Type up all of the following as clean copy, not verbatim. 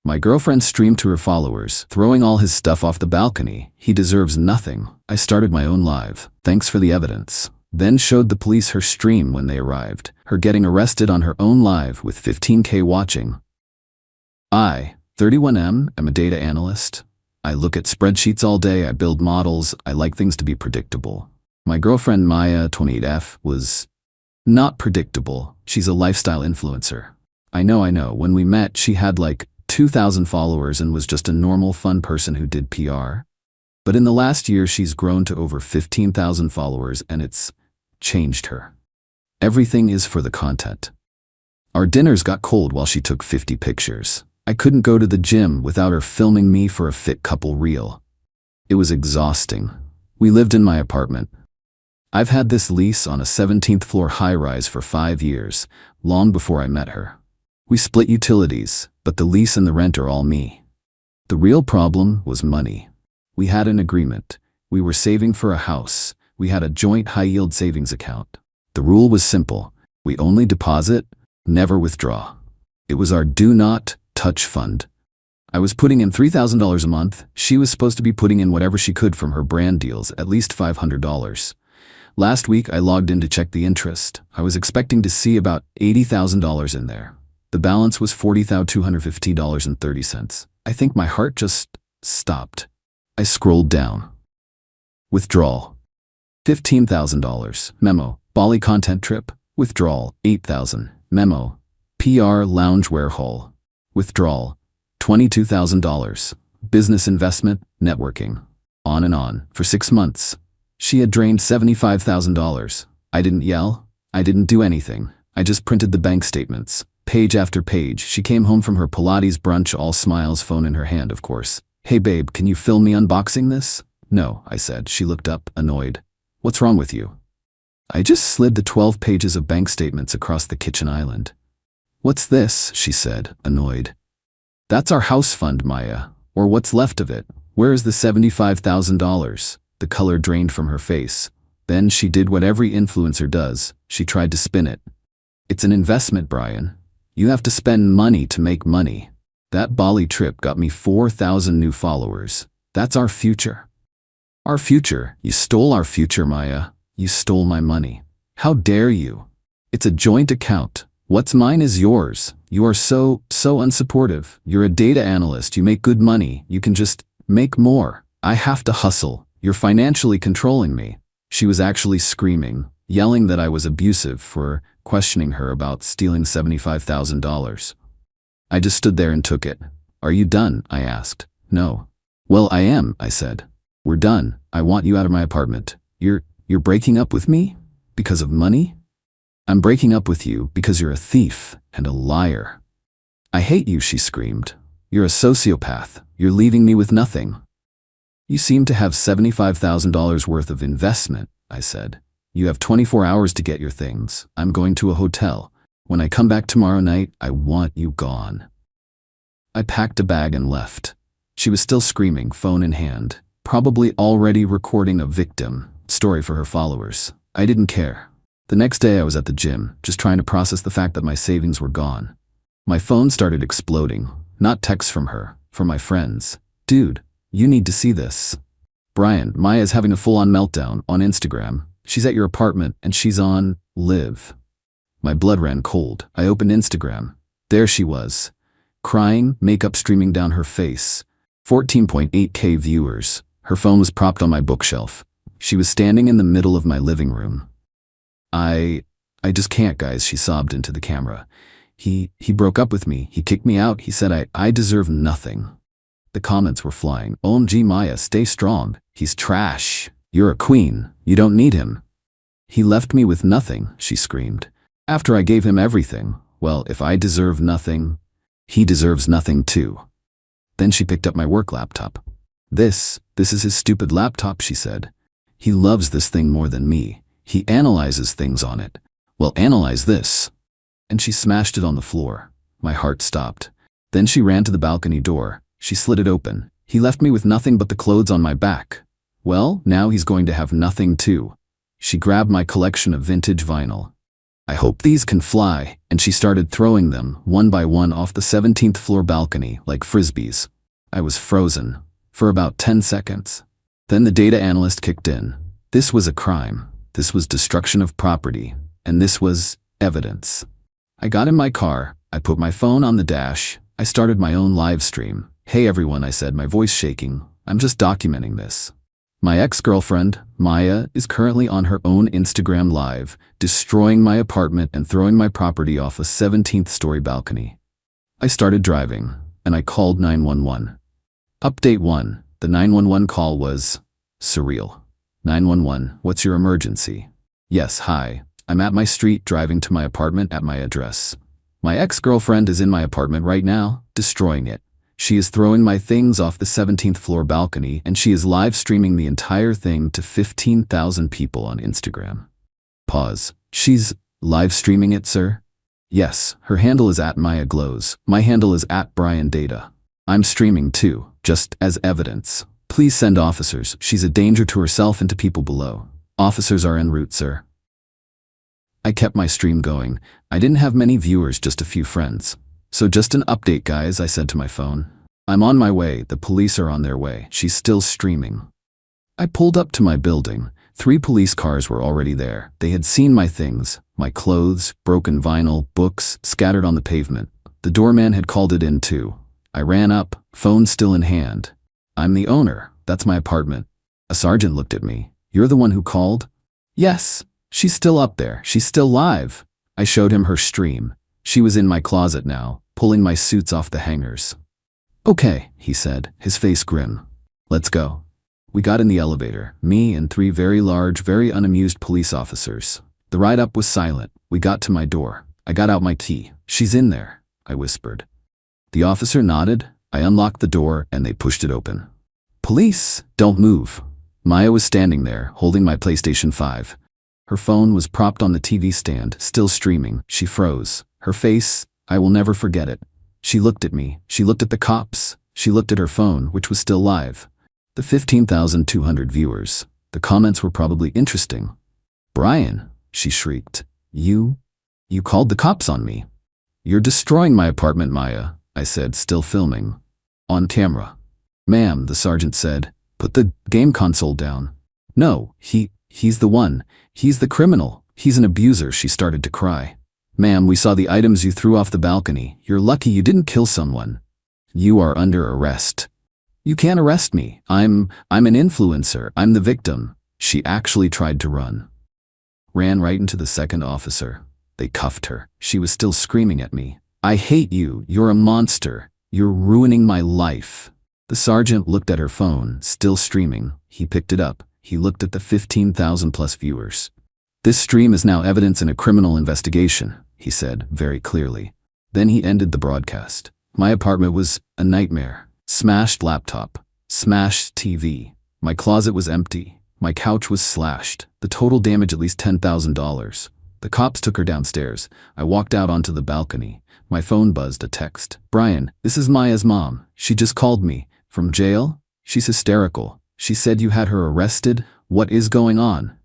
My girlfriend streamed to her followers, throwing all his stuff off the balcony. He deserves nothing. I started my own live. Thanks for the evidence. Then showed the police her stream when they arrived. Her getting arrested on her own live with 15K watching. I, 31M, am a data analyst. I look at spreadsheets all day, I build models, I like things to be predictable. My girlfriend Maya, 28F, was not predictable. She's a lifestyle influencer. I know, when we met, she had like 2,000 followers and was just a normal, fun person who did PR. But in the last year, she's grown to over 15,000 followers and it's changed her. Everything is for the content. Our dinners got cold while she took 50 pictures. I couldn't go to the gym without her filming me for a fit couple reel. It was exhausting. We lived in my apartment. I've had this lease on a 17th floor high-rise for 5 years, long before I met her. We split utilities, but the lease and the rent are all me. The real problem was money. We had an agreement. We were saving for a house. We had a joint high-yield savings account. The rule was simple. We only deposit, never withdraw. It was our do not touch fund. I was putting in $3,000 a month. She was supposed to be putting in whatever she could from her brand deals, at least $500. Last week, I logged in to check the interest. I was expecting to see about $80,000 in there. The balance was $40,250.30. I think my heart just stopped. I scrolled down. Withdrawal. $15,000. Memo. Bali content trip. Withdrawal. $8,000. Memo. PR loungewear haul. Withdrawal. $22,000. Business investment. Networking. On and on. For 6 months. She had drained $75,000. I didn't yell. I didn't do anything. I just printed the bank statements. Page after page. She came home from her Pilates brunch, all smiles, phone in her hand, of course. Hey babe, can you film me unboxing this? No, I said. She looked up, annoyed. What's wrong with you? I just slid the 12 pages of bank statements across the kitchen island. What's this? She said, annoyed. That's our house fund, Maya. Or what's left of it. Where is the $75,000? The color drained from her face. Then she did what every influencer does. She tried to spin it. It's an investment, Brian. You have to spend money to make money. That Bali trip got me 4,000 new followers. That's our future. Our future? You stole our future, Maya. You stole my money. How dare you? It's a joint account. What's mine is yours. You are so unsupportive. You're a data analyst. You make good money. You can just make more. I have to hustle. You're financially controlling me. She was actually screaming, yelling that I was abusive for questioning her about stealing $75,000. I just stood there and took it. Are you done? I asked. No. Well, I am, I said. We're done. I want you out of my apartment. You're breaking up with me? Because of money? I'm breaking up with you because you're a thief and a liar. I hate you, she screamed. You're a sociopath. You're leaving me with nothing. You seem to have $75,000 worth of investment, I said. You have 24 hours to get your things. I'm going to a hotel. When I come back tomorrow night, I want you gone. I packed a bag and left. She was still screaming, phone in hand, probably already recording a victim story for her followers. I didn't care. The next day I was at the gym, just trying to process the fact that my savings were gone. My phone started exploding, not texts from her, from my friends. Dude, you need to see this. Brian, Maya's having a full-on meltdown on Instagram. She's at your apartment and she's on Live. My blood ran cold. I opened Instagram. There she was, crying, makeup streaming down her face. 14.8K viewers. Her phone was propped on my bookshelf. She was standing in the middle of my living room. I just can't, guys, she sobbed into the camera. He broke up with me. He kicked me out. He said I deserve nothing. The comments were flying. OMG, Maya, stay strong. He's trash. You're a queen. You don't need him. He left me with nothing, she screamed. After I gave him everything. Well, if I deserve nothing, he deserves nothing too. Then she picked up my work laptop. This is his stupid laptop, she said. He loves this thing more than me. He analyzes things on it. Well, analyze this. And she smashed it on the floor. My heart stopped. Then she ran to the balcony door. She slid it open. He left me with nothing but the clothes on my back. Well, now he's going to have nothing too. She grabbed my collection of vintage vinyl. I hope these can fly, and she started throwing them, one by one, off the 17th floor balcony like frisbees. I was frozen for about 10 seconds. Then the data analyst kicked in. This was a crime. This was destruction of property. And this was evidence. I got in my car. I put my phone on the dash. I started my own live stream. Hey everyone, I said, my voice shaking. I'm just documenting this. My ex-girlfriend, Maya, is currently on her own Instagram live, destroying my apartment and throwing my property off a 17th story balcony. I started driving, and I called 911. Update 1. The 911 call was surreal. 911, what's your emergency? Yes, hi. I'm at my street driving to my apartment at my address. My ex-girlfriend is in my apartment right now, destroying it. She is throwing my things off the 17th floor balcony, and she is live streaming the entire thing to 15,000 people on Instagram. Pause. She's live streaming it, sir? Yes, her handle is @MayaGlows. My handle is @BrianData. I'm streaming too, just as evidence. Please send officers. She's a danger to herself and to people below. Officers are en route, sir. I kept my stream going. I didn't have many viewers, just a few friends. So just an update, guys, I said to my phone. I'm on my way. The police are on their way. She's still streaming. I pulled up to my building. 3 police cars were already there. They had seen my things, my clothes, broken vinyl, books, scattered on the pavement. The doorman had called it in too. I ran up, phone still in hand. I'm the owner. That's my apartment. A sergeant looked at me. You're the one who called? Yes. She's still up there. She's still live. I showed him her stream. She was in my closet now, pulling my suits off the hangers. Okay, he said, his face grim. Let's go. We got in the elevator, me and 3 very large, very unamused police officers. The ride up was silent. We got to my door. I got out my key. She's in there, I whispered. The officer nodded. I unlocked the door and they pushed it open. Police, don't move. Maya was standing there, holding my PlayStation 5. Her phone was propped on the TV stand, still streaming. She froze. Her face, I will never forget it. She looked at me. She looked at the cops. She looked at her phone, which was still live. The 15,200 viewers. The comments were probably interesting. Brian, she shrieked. You called the cops on me. You're destroying my apartment, Maya, I said, still filming. On camera. Ma'am, the sergeant said, put the game console down. No, he's the one. He's the criminal. He's an abuser, she started to cry. Ma'am, we saw the items you threw off the balcony. You're lucky you didn't kill someone. You are under arrest. You can't arrest me. I'm an influencer. I'm the victim. She actually tried to run. Ran right into the second officer. They cuffed her. She was still screaming at me. I hate you. You're a monster. You're ruining my life. The sergeant looked at her phone, still streaming. He picked it up. He looked at the 15,000 plus viewers. This stream is now evidence in a criminal investigation, he said very clearly. Then he ended the broadcast. My apartment was a nightmare. Smashed laptop. Smashed TV. My closet was empty. My couch was slashed. The total damage at least $10,000. The cops took her downstairs. I walked out onto the balcony. My phone buzzed a text. Brian, this is Maya's mom. She just called me. From jail? She's hysterical. She said you had her arrested. What is going on?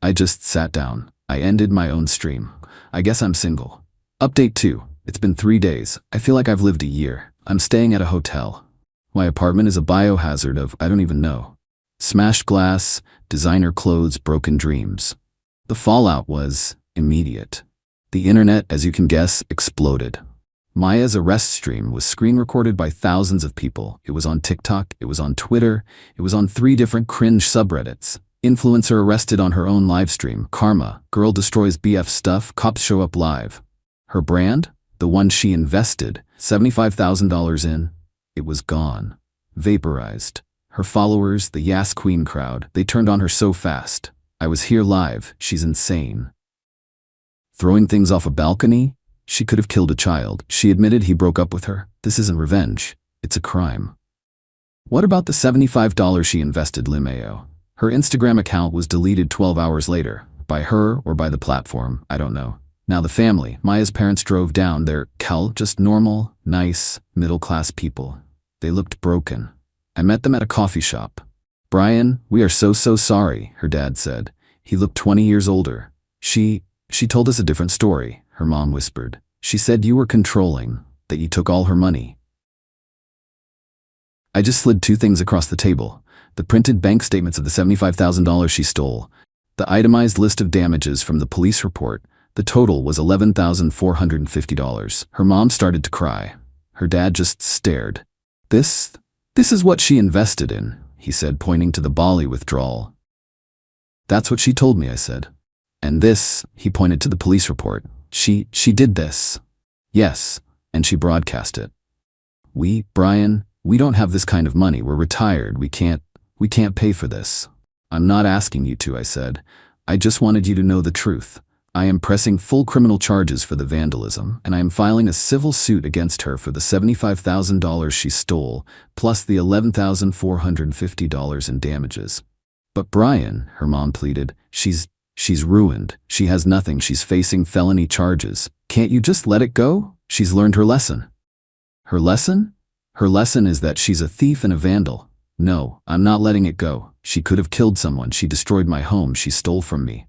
I just sat down. I ended my own stream. I guess I'm single. Update 2. It's been 3 days. I feel like I've lived a year. I'm staying at a hotel. My apartment is a biohazard of I don't even know. Smashed glass, designer clothes, broken dreams. The fallout was immediate. The internet, as you can guess, exploded. Maya's arrest stream was screen recorded by thousands of people. It was on TikTok, it was on Twitter, it was on 3 different cringe subreddits. Influencer arrested on her own livestream. Karma. Girl destroys BF stuff. Cops show up live. Her brand? The one she invested $75,000 in? It was gone. Vaporized. Her followers, the Yas Queen crowd, they turned on her so fast. I was here live. She's insane. Throwing things off a balcony? She could have killed a child. She admitted he broke up with her. This isn't revenge. It's a crime. What about the $75 she invested, Limeo? Her Instagram account was deleted 12 hours later. By her or by the platform, I don't know. Now the family, Maya's parents drove down. They're just normal, nice, middle-class people. They looked broken. I met them at a coffee shop. Brian, we are so sorry, her dad said. He looked 20 years older. She She told us a different story, her mom whispered. She said you were controlling, that you took all her money. I just slid two things across the table. The printed bank statements of the $75,000 she stole, the itemized list of damages from the police report. The total was $11,450. Her mom started to cry. Her dad just stared. This is what she invested in, he said, pointing to the Bali withdrawal. That's what she told me, I said. And this, he pointed to the police report. She did this. Yes, and she broadcast it. Brian, we don't have this kind of money. We're retired. We can't pay for this. I'm not asking you to, I said. I just wanted you to know the truth. I am pressing full criminal charges for the vandalism, and I am filing a civil suit against her for the $75,000 she stole, plus the $11,450 in damages. But Brian, her mom pleaded, she's ruined. She has nothing. She's facing felony charges. Can't you just let it go? She's learned her lesson. Her lesson? Her lesson is that she's a thief and a vandal. No, I'm not letting it go. She could have killed someone. She destroyed my home. She stole from me.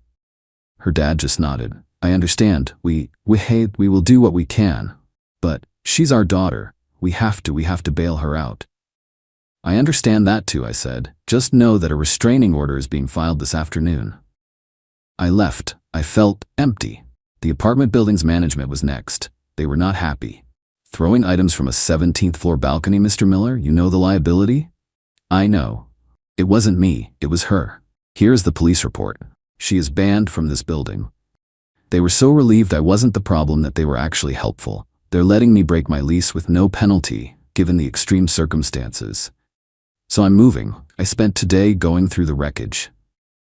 Her dad just nodded. I understand. We will do what we can. But she's our daughter. We have to bail her out. I understand that too, I said. Just know that a restraining order is being filed this afternoon. I left. I felt empty. The apartment building's management was next. They were not happy. Throwing items from a 17th floor balcony, Mr. Miller, you know the liability? I know. It wasn't me, it was her. Here's the police report. She is banned from this building. They were so relieved I wasn't the problem that they were actually helpful. They're letting me break my lease with no penalty, given the extreme circumstances. So I'm moving. I spent today going through the wreckage.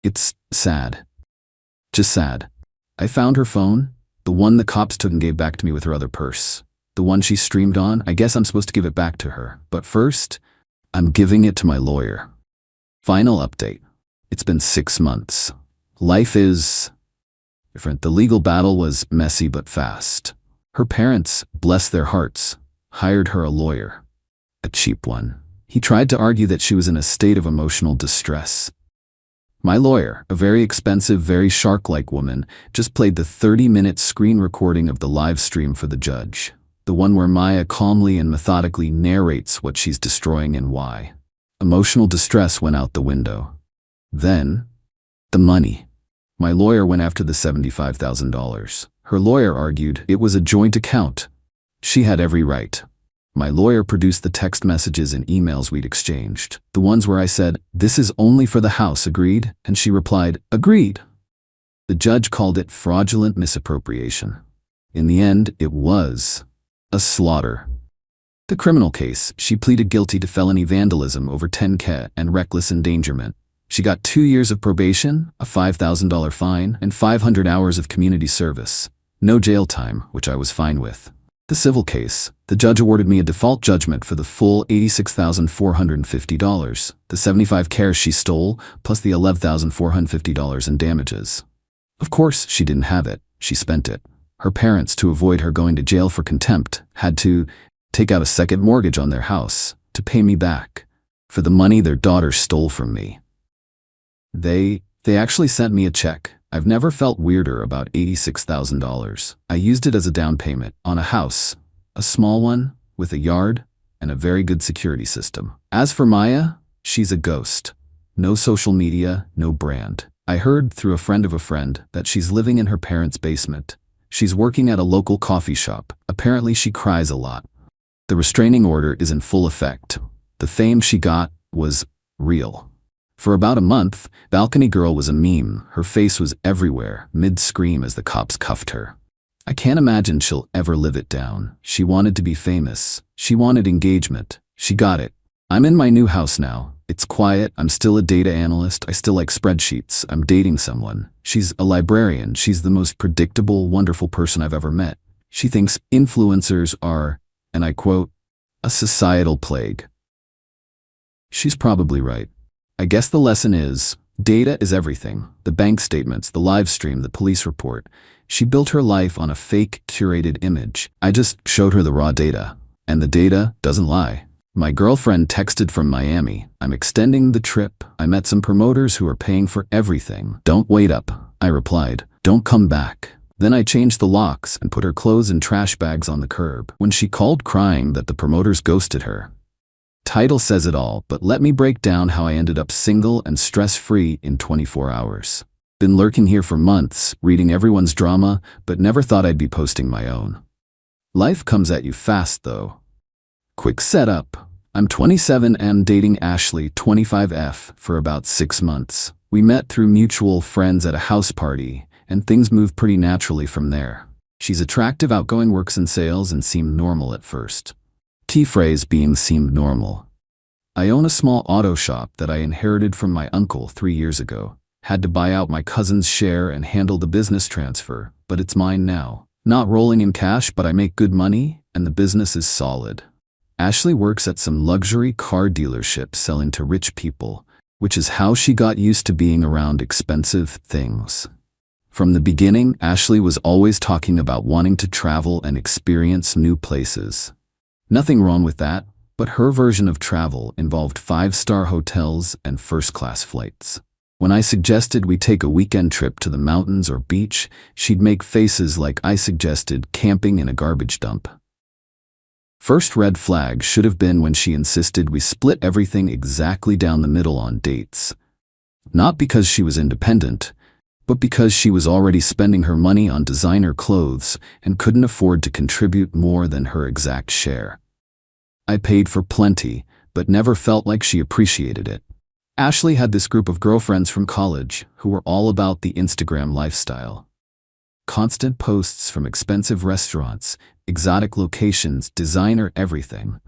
It's sad. Just sad. I found her phone, the one the cops took and gave back to me with her other purse. The one she streamed on. I guess I'm supposed to give it back to her. But first, I'm giving it to my lawyer. Final update. It's been 6 months. Life is different. The legal battle was messy but fast. Her parents, bless their hearts, hired her a lawyer. A cheap one. He tried to argue that she was in a state of emotional distress. My lawyer, a very expensive, very shark-like woman, just played the 30-minute screen recording of the live stream for the judge. The one where Maya calmly and methodically narrates what she's destroying and why. Emotional distress went out the window. Then, the money. My lawyer went after the $75,000. Her lawyer argued it was a joint account. She had every right. My lawyer produced the text messages and emails we'd exchanged. The ones where I said, "This is only for the house, agreed?" And she replied, "Agreed." The judge called it fraudulent misappropriation. In the end, it was a slaughter. The criminal case, she pleaded guilty to felony vandalism over $10,000 and reckless endangerment. She got 2 years of probation, a $5,000 fine, and 500 hours of community service. No jail time, which I was fine with. The civil case, the judge awarded me a default judgment for the full $86,450, the $75,000 she stole, plus the $11,450 in damages. Of course, she didn't have it. She spent it. Her parents, to avoid her going to jail for contempt, had to take out a second mortgage on their house to pay me back for the money their daughter stole from me. They actually sent me a check. I've never felt weirder about $86,000. I used it as a down payment on a house, a small one with a yard and a very good security system. As for Maya, she's a ghost. No social media, no brand. I heard through a friend of a friend that she's living in her parents' basement. She's working at a local coffee shop. Apparently she cries a lot. The restraining order is in full effect. The fame she got was real. For about a month, Balcony Girl was a meme. Her face was everywhere, mid-scream as the cops cuffed her. I can't imagine she'll ever live it down. She wanted to be famous. She wanted engagement. She got it. I'm in my new house now. It's quiet. I'm still a data analyst. I still like spreadsheets. I'm dating someone. She's a librarian. She's the most predictable, wonderful person I've ever met. She thinks influencers are, and I quote, a societal plague. She's probably right. I guess the lesson is, data is everything. The bank statements, the live stream, the police report. She built her life on a fake, curated image. I just showed her the raw data. And the data doesn't lie. My girlfriend texted from Miami. I'm extending the trip. I met some promoters who are paying for everything. Don't wait up. I replied. Don't come back. Then I changed the locks and put her clothes in trash bags on the curb when she called crying that the promoters ghosted her. Title says it all, but let me break down how I ended up single and stress-free in 24 hours. Been lurking here for months, reading everyone's drama, but never thought I'd be posting my own. Life comes at you fast, though. Quick setup. I'm 27 and dating Ashley, 25F, for about 6 months. We met through mutual friends at a house party, and things moved pretty naturally from there. She's attractive, outgoing, works in sales, and seemed normal at first. Key phrase being seemed normal. I own a small auto shop that I inherited from my uncle 3 years ago. Had to buy out my cousin's share and handle the business transfer, but it's mine now. Not rolling in cash, but I make good money, and the business is solid. Ashley works at some luxury car dealership selling to rich people, which is how she got used to being around expensive things. From the beginning, Ashley was always talking about wanting to travel and experience new places. Nothing wrong with that, but her version of travel involved 5-star hotels and first-class flights. When I suggested we take a weekend trip to the mountains or beach, she'd make faces like I suggested camping in a garbage dump. First red flag should have been when she insisted we split everything exactly down the middle on dates. Not because she was independent, but because she was already spending her money on designer clothes and couldn't afford to contribute more than her exact share. I paid for plenty, but never felt like she appreciated it. Ashley had this group of girlfriends from college who were all about the Instagram lifestyle. Constant posts from expensive restaurants, exotic locations, designer everything.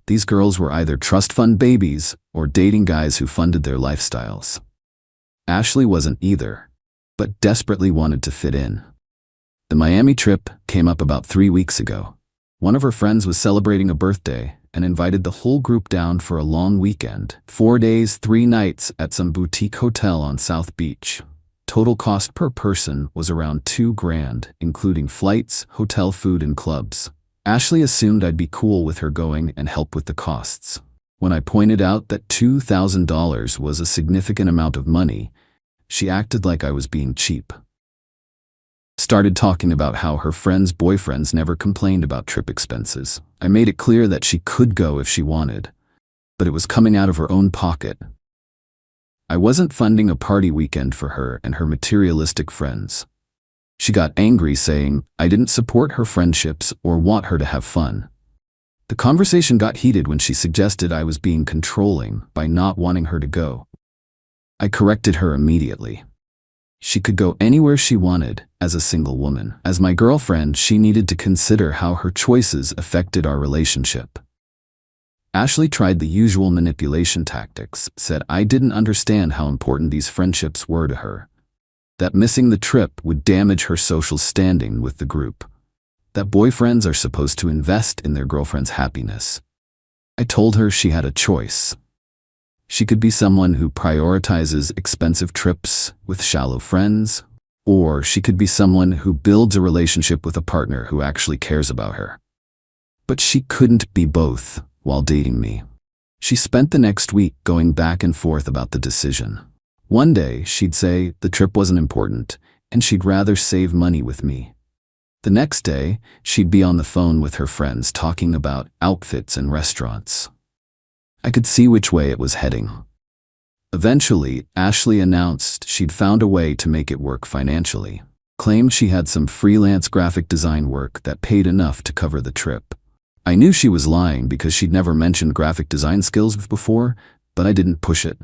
These girls were either trust fund babies or dating guys who funded their lifestyles. Ashley wasn't either, but desperately wanted to fit in. The Miami trip came up about 3 weeks ago. One of her friends was celebrating a birthday and invited the whole group down for a long weekend, 4 days, 3 nights at some boutique hotel on South Beach. Total cost per person was around $2,000, including flights, hotel food, and clubs. Ashley assumed I'd be cool with her going and help with the costs. When I pointed out that $2,000 was a significant amount of money, she acted like I was being cheap. Started talking about how her friends' boyfriends never complained about trip expenses. I made it clear that she could go if she wanted, but it was coming out of her own pocket. I wasn't funding a party weekend for her and her materialistic friends. She got angry, saying I didn't support her friendships or want her to have fun. The conversation got heated when she suggested I was being controlling by not wanting her to go. I corrected her immediately. She could go anywhere she wanted as a single woman. As my girlfriend, she needed to consider how her choices affected our relationship. Ashley tried the usual manipulation tactics, said I didn't understand how important these friendships were to her, that missing the trip would damage her social standing with the group, that boyfriends are supposed to invest in their girlfriend's happiness. I told her she had a choice. She could be someone who prioritizes expensive trips with shallow friends, or she could be someone who builds a relationship with a partner who actually cares about her. But she couldn't be both while dating me. She spent the next week going back and forth about the decision. One day, she'd say the trip wasn't important and she'd rather save money with me. The next day, she'd be on the phone with her friends talking about outfits and restaurants. I could see which way it was heading. Eventually, Ashley announced she'd found a way to make it work financially, claimed she had some freelance graphic design work that paid enough to cover the trip. I knew she was lying because she'd never mentioned graphic design skills before, but I didn't push it.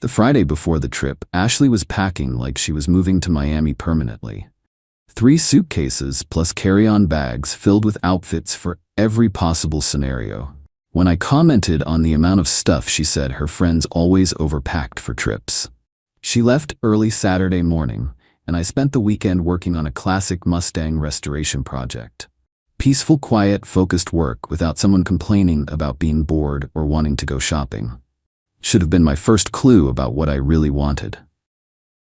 The Friday before the trip, Ashley was packing like she was moving to Miami permanently. 3 suitcases plus carry-on bags filled with outfits for every possible scenario. When I commented on the amount of stuff, she said her friends always overpacked for trips. She left early Saturday morning, and I spent the weekend working on a classic Mustang restoration project. Peaceful, quiet, focused work without someone complaining about being bored or wanting to go shopping. Should have been my first clue about what I really wanted.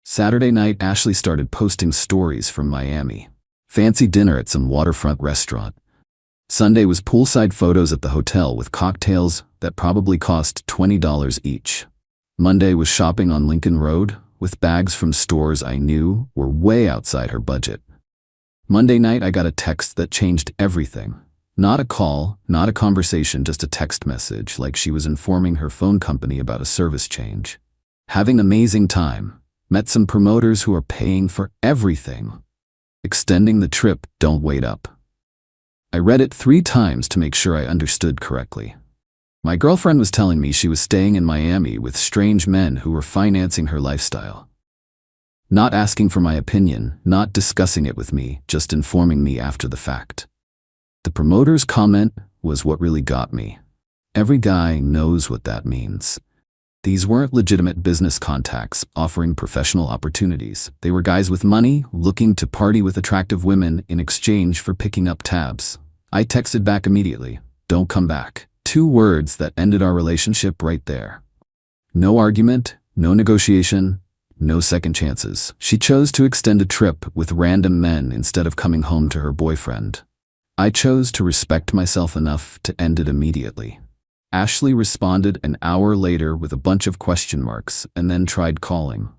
Saturday night, Ashley started posting stories from Miami. Fancy dinner at some waterfront restaurant. Sunday was poolside photos at the hotel with cocktails that probably cost $20 each. Monday was shopping on Lincoln Road, with bags from stores I knew were way outside her budget. Monday night, I got a text that changed everything. Not a call, not a conversation, just a text message like she was informing her phone company about a service change. Having an amazing time. Met some promoters who are paying for everything. Extending the trip, don't wait up. I read it 3 times to make sure I understood correctly. My girlfriend was telling me she was staying in Miami with strange men who were financing her lifestyle. Not asking for my opinion, not discussing it with me, just informing me after the fact. The promoter's comment was what really got me. Every guy knows what that means. These weren't legitimate business contacts offering professional opportunities. They were guys with money looking to party with attractive women in exchange for picking up tabs. I texted back immediately, "Don't come back." 2 words that ended our relationship right there. No argument, no negotiation, no second chances. She chose to extend a trip with random men instead of coming home to her boyfriend. I chose to respect myself enough to end it immediately. Ashley responded an hour later with a bunch of question marks and then tried calling.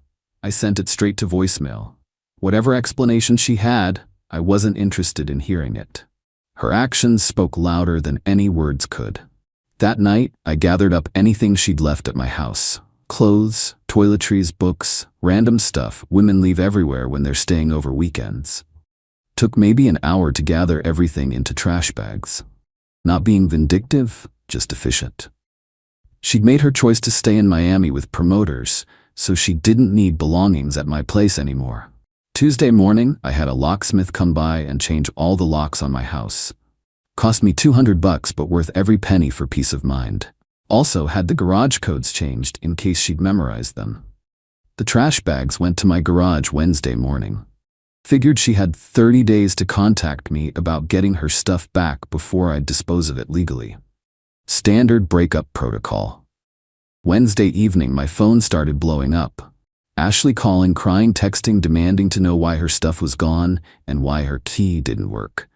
I sent it straight to voicemail. Whatever explanation she had, I wasn't interested in hearing it. Her actions spoke louder than any words could. That night, I gathered up anything she'd left at my house. Clothes, toiletries, books, random stuff women leave everywhere when they're staying over weekends. Took maybe an hour to gather everything into trash bags. Not being vindictive, just efficient. She'd made her choice to stay in Miami with promoters, so she didn't need belongings at my place anymore. Tuesday morning, I had a locksmith come by and change all the locks on my house. Cost me $200 but worth every penny for peace of mind. Also had the garage codes changed in case she'd memorized them. The trash bags went to my garage Wednesday morning. Figured she had 30 days to contact me about getting her stuff back before I'd dispose of it legally. Standard breakup protocol. Wednesday evening, my phone started blowing up. Ashley calling, crying, texting, demanding to know why her stuff was gone and why her key didn't work.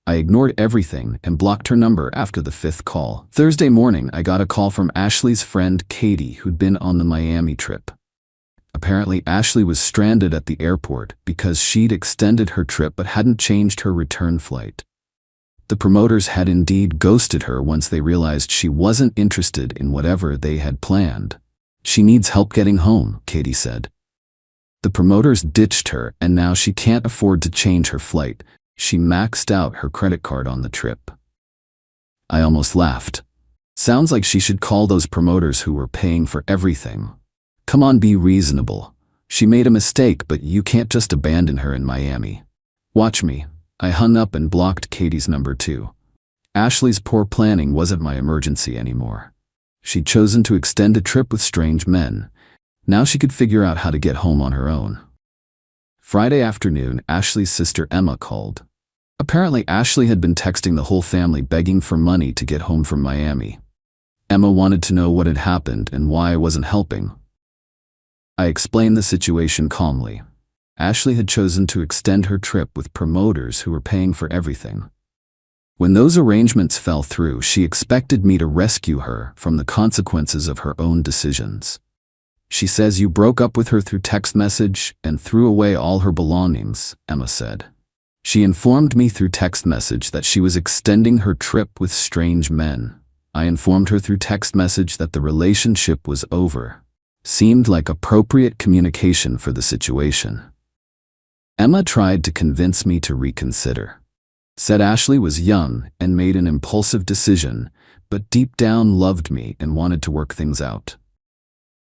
I ignored everything and blocked her number after the 5th call. Thursday morning, I got a call from Ashley's friend Katie, who'd been on the Miami trip. Apparently, Ashley was stranded at the airport because she'd extended her trip but hadn't changed her return flight. The promoters had indeed ghosted her once they realized she wasn't interested in whatever they had planned. She needs help getting home, Katie said. The promoters ditched her and now she can't afford to change her flight. She maxed out her credit card on the trip. I almost laughed. Sounds like she should call those promoters who were paying for everything. Come on, be reasonable. She made a mistake, but you can't just abandon her in Miami. Watch me. I hung up and blocked Katie's number too. Ashley's poor planning wasn't my emergency anymore. She'd chosen to extend a trip with strange men. Now she could figure out how to get home on her own. Friday afternoon, Ashley's sister Emma called. Apparently, Ashley had been texting the whole family begging for money to get home from Miami. Emma wanted to know what had happened and why I wasn't helping. I explained the situation calmly. Ashley had chosen to extend her trip with promoters who were paying for everything. When those arrangements fell through, she expected me to rescue her from the consequences of her own decisions. She says you broke up with her through text message and threw away all her belongings, Emma said. She informed me through text message that she was extending her trip with strange men. I informed her through text message that the relationship was over. Seemed like appropriate communication for the situation. Emma tried to convince me to reconsider. Said Ashley was young and made an impulsive decision, but deep down loved me and wanted to work things out.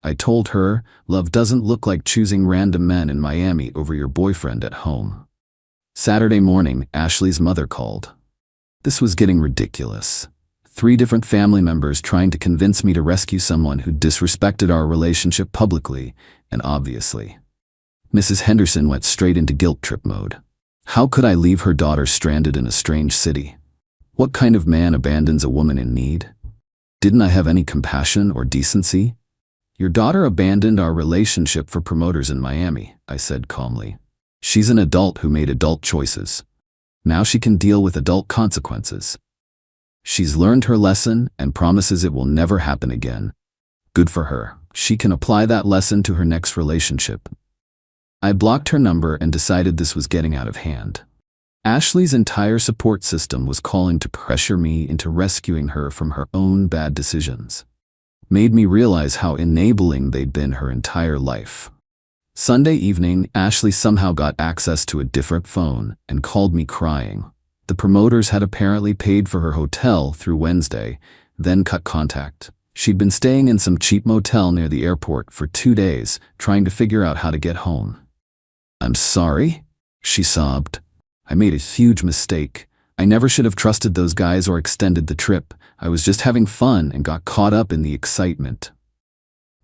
I told her, love doesn't look like choosing random men in Miami over your boyfriend at home. Saturday morning, Ashley's mother called. This was getting ridiculous. 3 different family members trying to convince me to rescue someone who disrespected our relationship publicly and obviously. Mrs. Henderson went straight into guilt trip mode. How could I leave her daughter stranded in a strange city? What kind of man abandons a woman in need? Didn't I have any compassion or decency? Your daughter abandoned our relationship for promoters in Miami, I said calmly. She's an adult who made adult choices. Now she can deal with adult consequences. She's learned her lesson and promises it will never happen again. Good for her. She can apply that lesson to her next relationship. I blocked her number and decided this was getting out of hand. Ashley's entire support system was calling to pressure me into rescuing her from her own bad decisions. Made me realize how enabling they'd been her entire life. Sunday evening, Ashley somehow got access to a different phone and called me crying. The promoters had apparently paid for her hotel through Wednesday, then cut contact. She'd been staying in some cheap motel near the airport for 2 days, trying to figure out how to get home. "I'm sorry," she sobbed. "I made a huge mistake. I never should have trusted those guys or extended the trip. I was just having fun and got caught up in the excitement."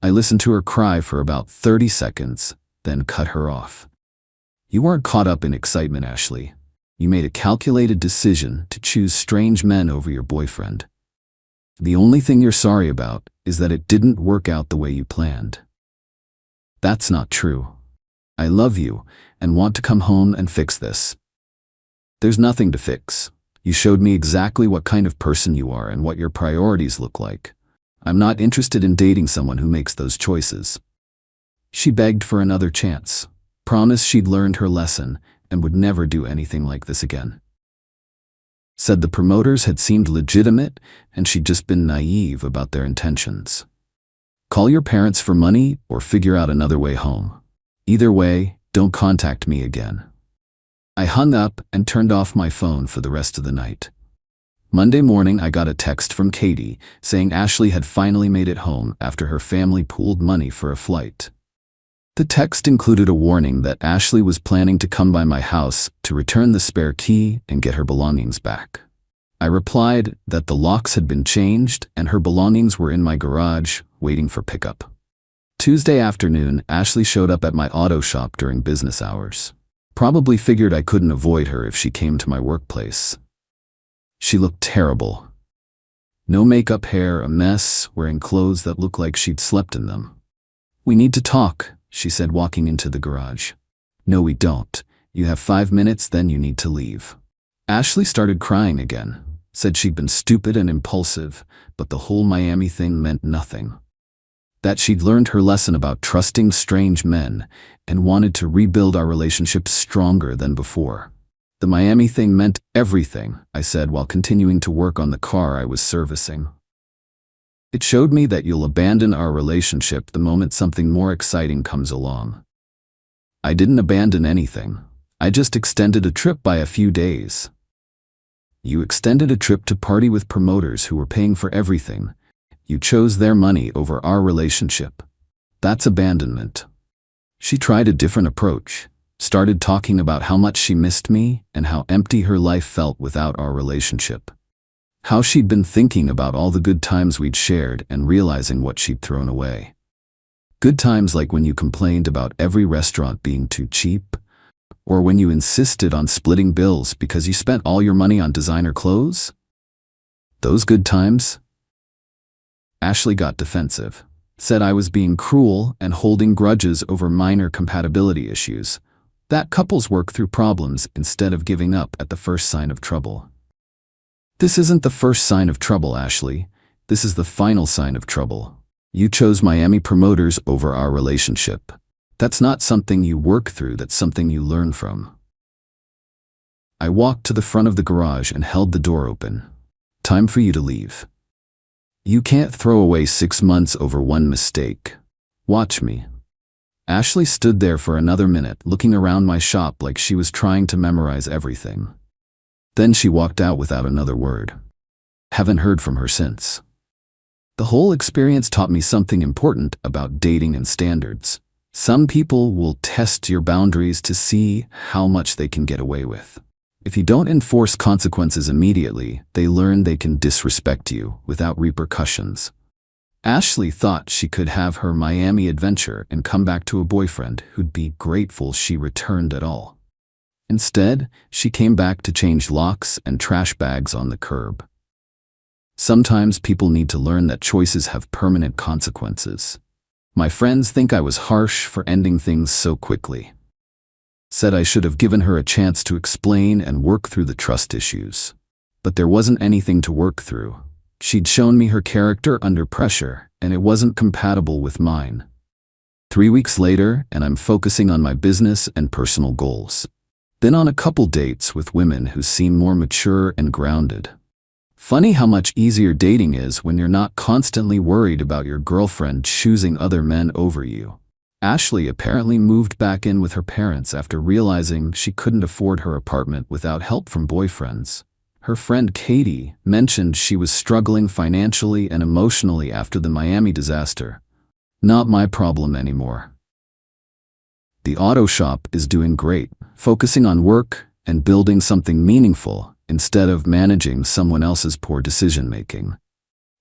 I listened to her cry for about 30 seconds, then cut her off. "You weren't caught up in excitement, Ashley. You made a calculated decision to choose strange men over your boyfriend. The only thing you're sorry about is that it didn't work out the way you planned." "That's not true. I love you and want to come home and fix this." "There's nothing to fix. You showed me exactly what kind of person you are and what your priorities look like. I'm not interested in dating someone who makes those choices." She begged for another chance, promised she'd learned her lesson and would never do anything like this again. Said the promoters had seemed legitimate and she'd just been naive about their intentions. "Call your parents for money or figure out another way home. Either way, don't contact me again." I hung up and turned off my phone for the rest of the night. Monday morning, I got a text from Katie saying Ashley had finally made it home after her family pooled money for a flight. The text included a warning that Ashley was planning to come by my house to return the spare key and get her belongings back. I replied that the locks had been changed and her belongings were in my garage, waiting for pickup. Tuesday afternoon, Ashley showed up at my auto shop during business hours. Probably figured I couldn't avoid her if she came to my workplace. She looked terrible. No makeup, hair, a mess, wearing clothes that looked like she'd slept in them. "We need to talk," she said, walking into the garage. "No, we don't. You have 5 minutes, then you need to leave." Ashley started crying again, said she'd been stupid and impulsive, but the whole Miami thing meant nothing. That she'd learned her lesson about trusting strange men and wanted to rebuild our relationship stronger than before. "The Miami thing meant everything," I said while continuing to work on the car I was servicing. "It showed me that you'll abandon our relationship the moment something more exciting comes along." "I didn't abandon anything. I just extended a trip by a few days." "You extended a trip to party with promoters who were paying for everything. You chose their money over our relationship. That's abandonment." She tried a different approach, started talking about how much she missed me and how empty her life felt without our relationship. How she'd been thinking about all the good times we'd shared and realizing what she'd thrown away. Good times like when you complained about every restaurant being too cheap, or when you insisted on splitting bills because you spent all your money on designer clothes. Those good times? Ashley got defensive, said I was being cruel and holding grudges over minor compatibility issues, that couples work through problems instead of giving up at the first sign of trouble. "This isn't the first sign of trouble, Ashley. This is the final sign of trouble. You chose Miami promoters over our relationship. That's not something you work through, that's something you learn from." I walked to the front of the garage and held the door open. "Time for you to leave. You can't throw away 6 months over one mistake. Watch me." Ashley stood there for another minute, looking around my shop like she was trying to memorize everything. Then she walked out without another word. Haven't heard from her since. The whole experience taught me something important about dating and standards. Some people will test your boundaries to see how much they can get away with. If you don't enforce consequences immediately, they learn they can disrespect you without repercussions. Ashley thought she could have her Miami adventure and come back to a boyfriend who'd be grateful she returned at all. Instead, she came back to change locks and trash bags on the curb. Sometimes people need to learn that choices have permanent consequences. My friends think I was harsh for ending things so quickly. Said I should have given her a chance to explain and work through the trust issues. But there wasn't anything to work through. She'd shown me her character under pressure, and it wasn't compatible with mine. 3 weeks later, and I'm focusing on my business and personal goals. Been on a couple dates with women who seem more mature and grounded. Funny how much easier dating is when you're not constantly worried about your girlfriend choosing other men over you. Ashley apparently moved back in with her parents after realizing she couldn't afford her apartment without help from boyfriends. Her friend Katie mentioned she was struggling financially and emotionally after the Miami disaster. Not my problem anymore. The auto shop is doing great, focusing on work and building something meaningful instead of managing someone else's poor decision-making.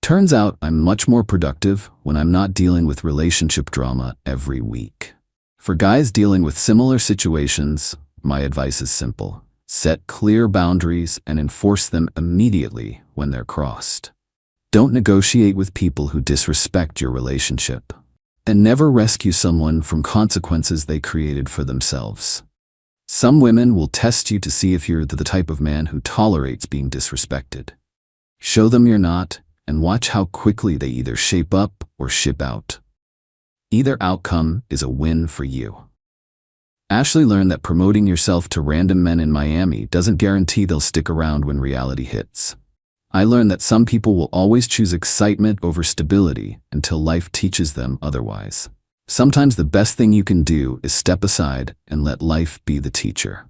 Turns out I'm much more productive when I'm not dealing with relationship drama every week. For guys dealing with similar situations, my advice is simple. Set clear boundaries and enforce them immediately when they're crossed. Don't negotiate with people who disrespect your relationship. And never rescue someone from consequences they created for themselves. Some women will test you to see if you're the type of man who tolerates being disrespected. Show them you're not, and watch how quickly they either shape up or ship out. Either outcome is a win for you. Ashley learned that promoting yourself to random men in Miami doesn't guarantee they'll stick around when reality hits. I learned that some people will always choose excitement over stability until life teaches them otherwise. Sometimes the best thing you can do is step aside and let life be the teacher.